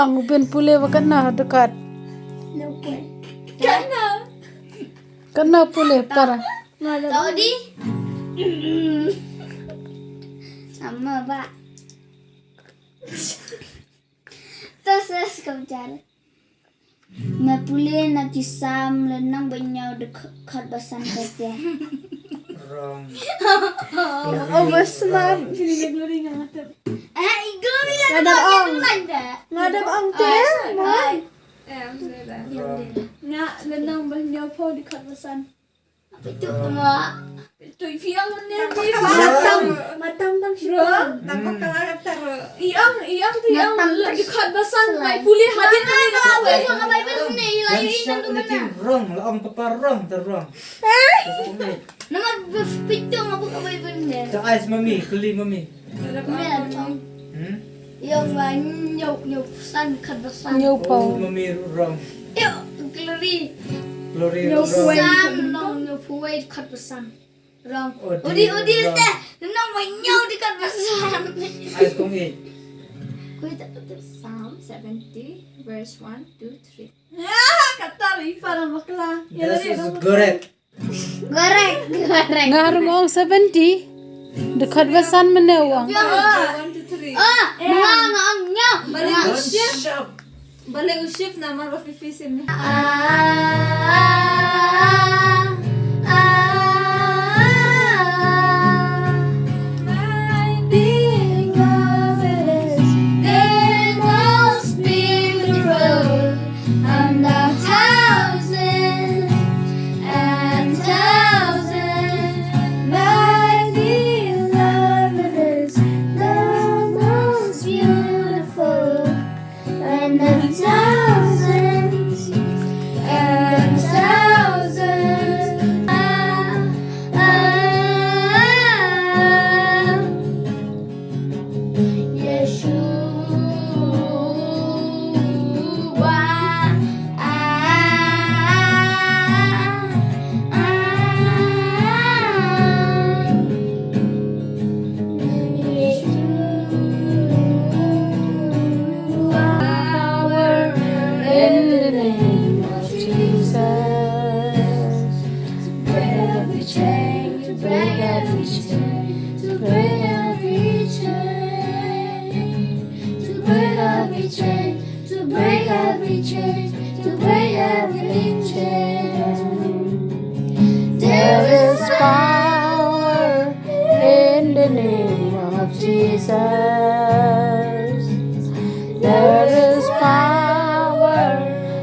ang uben pule wa kana dekat. Kana pule para. Tahu di? Sama pak. Terus kamu cari. Na pule na kisam lenang banyaw dekat basan kerja. Wrong. Oh, basna sini glory nga ngatep. Glory na Ngadap ang. dah. Ngadap ang te. Wrong. Nga lenang banyaw po dekat basan. Itu semua. Itu fiang menir di matam tang shiphang. Tampak kalahkan taruh. Iang tu yang dekat basan mai pule hadin na Abang sama bayi sini Dan lagi siya nanti ulitin mana? wrong. Laong papa wrong. Wrong. Nama pitung aku ke bayi bener. The eyes mami. Kuli mami. Memang. Hmm? Yang banyak san kebesan. Nyaw Oh, pa. mami wrong. Yuk, glory. Glory Yo, wrong. Sam nong puai kebesan. Rong. Udi, Udi wrong. teh. Nong banyak di kebesan. Eyes kong 8. Kau tak betul. Psalm 70, verse 1, 2, 3. Kata Rifa na bakla. This is correct. Goreng. Ngarong ang 70. Dekat basan menewang. 1, 2, 3. Oh, ngangnya. Balik Don't shout. Balik shift na mapapipisin niya. My beloved is the most beautiful among thousands and thousands. My beloved is the most beautiful among thousands and thousands. In the name of Jesus, to break every chain, to break every chain, to break every chain, to break every chain, to break every chain, to break every chain. There is Power in the name of Jesus. There is power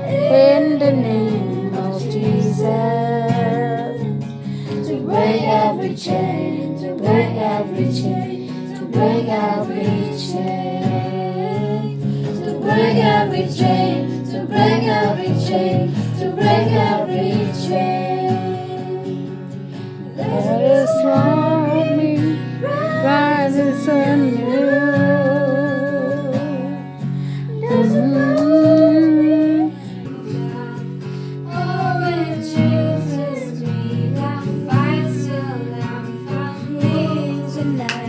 in the name of Jesus. to break every chain, to break every chain, to break every chain, to break every chain, to break every chain, to break every chain. Let us love me, rises anew. Oh, in Jesus we have fights till I'm from me tonight.